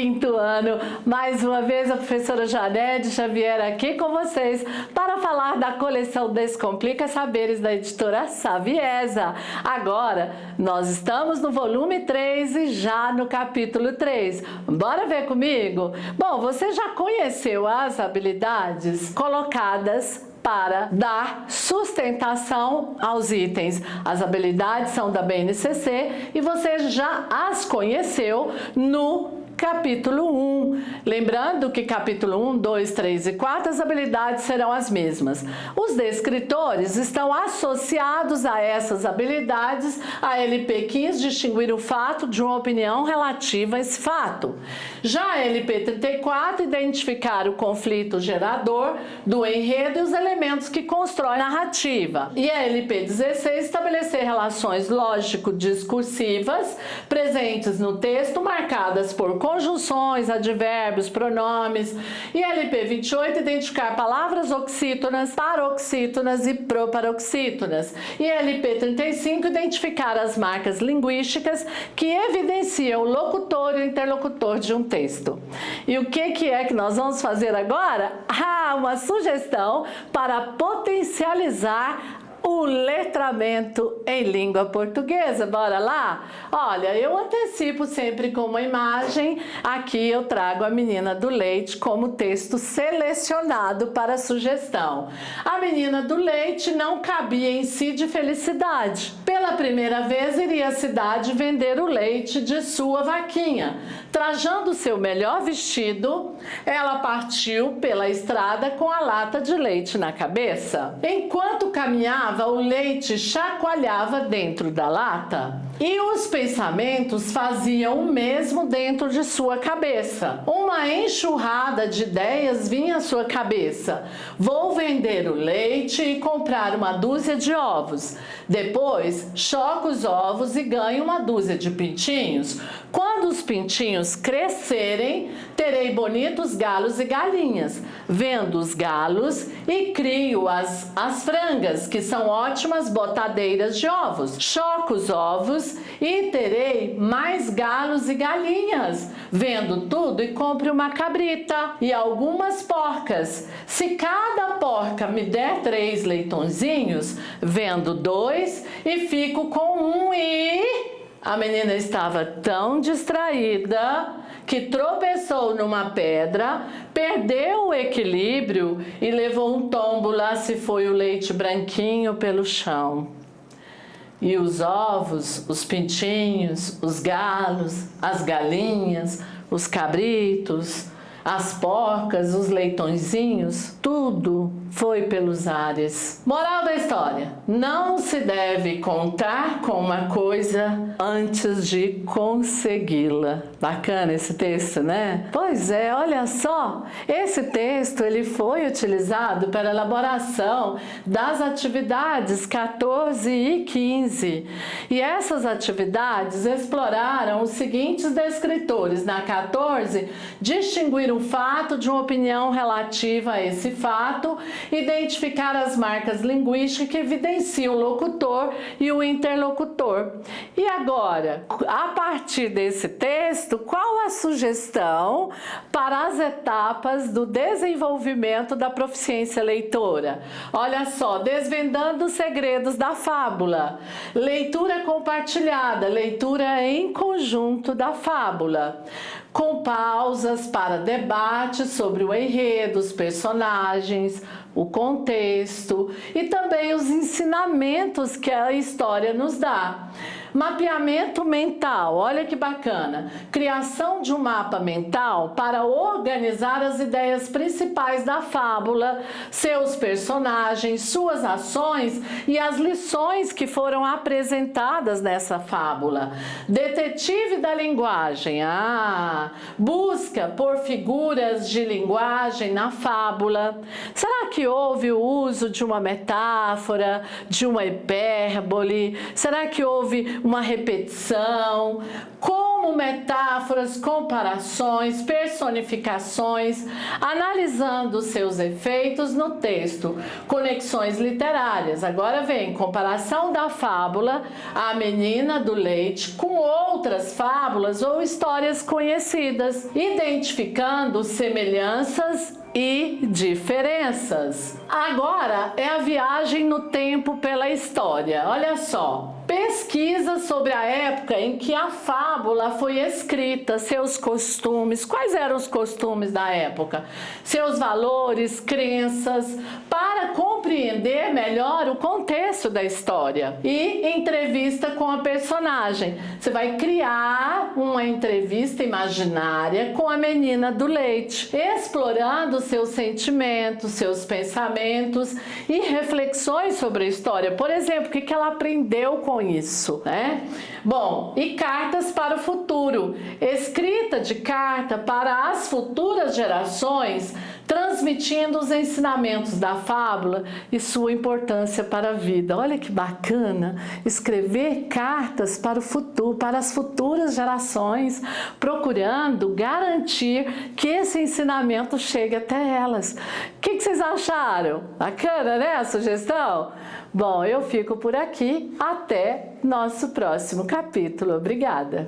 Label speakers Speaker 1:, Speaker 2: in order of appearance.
Speaker 1: quinto ano. Mais uma vez a professora Janete Xavier aqui com vocês para falar da coleção Descomplica Saberes da editora Saviesa. Agora nós estamos no volume 3 e já no capítulo 3. Bora ver comigo? Bom, você já conheceu as habilidades colocadas para dar sustentação aos itens. As habilidades são da BNCC e você já as conheceu no capítulo 1. Lembrando que capítulo 1, 2, 3 e 4, as habilidades serão as mesmas. Os descritores estão associados a essas habilidades. A LP quis distinguir o fato de uma opinião relativa a esse fato. Já a LP 34, identificar o conflito gerador do enredo e os elementos que constroem a narrativa. E a LP 16, estabelecer relações lógico-discursivas presentes no texto, marcadas por conjunções, advérbios, pronomes. E LP 28, identificar palavras oxítonas, paroxítonas e proparoxítonas. E LP 35, identificar as marcas linguísticas que evidenciam o locutor e o interlocutor de um texto. E o que é que nós vamos fazer agora? Uma sugestão para potencializar o letramento em língua portuguesa. Bora lá? Olha, eu antecipo sempre com uma imagem. Aqui eu trago a menina do leite como texto selecionado para sugestão. A menina do leite não cabia em si de felicidade. Pela primeira vez iria à cidade vender o leite de sua vaquinha. Trajando seu melhor vestido, ela partiu pela estrada com a lata de leite na cabeça. Enquanto caminhava, o leite chacoalhava dentro da lata e os pensamentos faziam o mesmo dentro de sua cabeça. Uma enxurrada de ideias vinha à sua cabeça. Vou vender o leite e comprar uma dúzia de ovos. Depois, choco os ovos e ganho uma dúzia de pintinhos. Quando os pintinhos crescerem, terei bonitos galos e galinhas. Vendo os galos e crio as frangas, que são ótimas botadeiras de ovos. Choco os ovos e terei mais galos e galinhas. Vendo tudo e compre uma cabrita e algumas porcas. Se cada porca me der 3 leitõezinhos, vendo 2 e fico com 1 e... A menina estava tão distraída que tropeçou numa pedra, perdeu o equilíbrio e levou um tombo. Lá se foi o leite branquinho pelo chão. E os ovos, os pintinhos, os galos, as galinhas, os cabritos, as porcas, os leitõezinhos, tudo foi pelos ares. Moral da história: não se deve contar com uma coisa antes de consegui-la. Bacana esse texto, né? Pois é, olha só, esse texto ele foi utilizado para a elaboração das atividades 14 e 15. E essas atividades exploraram os seguintes descritores. Na 14, distinguir um fato de uma opinião relativa a esse fato, identificar as marcas linguísticas que evidenciam o locutor e o interlocutor. E agora, a partir desse texto, qual a sugestão para as etapas do desenvolvimento da proficiência leitora? Olha só, desvendando os segredos da fábula, leitura compartilhada, leitura em conjunto da fábula, com pausas para debate sobre o enredo, os personagens, o contexto e também os ensinamentos que a história nos dá. Mapeamento mental, olha que bacana. Criação de um mapa mental para organizar as ideias principais da fábula, seus personagens, suas ações e as lições que foram apresentadas nessa fábula. Detetive da linguagem, busca por figuras de linguagem na fábula. Será que houve o uso de uma metáfora, de uma hipérbole? Será que houve uma repetição? Como como metáforas, comparações, personificações, analisando seus efeitos no texto, conexões literárias. Agora vem comparação da fábula A Menina do Leite com outras fábulas ou histórias conhecidas, identificando semelhanças e diferenças. Agora é a viagem no tempo pela história. Olha só. Pesquisa sobre a época em que a fábula foi escrita, seus costumes, quais eram os costumes da época, seus valores, crenças, para compreender melhor o contexto da história. E entrevista com a personagem. Você vai criar uma entrevista imaginária com a menina do leite, explorando seus sentimentos, seus pensamentos e reflexões sobre a história. Por exemplo, o que ela aprendeu com isso, né? Bom, e cartas para o futuro. Escrita de carta para as futuras gerações, transmitindo os ensinamentos da fábula e sua importância para a vida. Olha que bacana, escrever cartas para o futuro, para as futuras gerações, procurando garantir que esse ensinamento chegue até elas. O que vocês acharam? Bacana, né, a sugestão? Bom, eu fico por aqui. Até nosso próximo capítulo. Obrigada!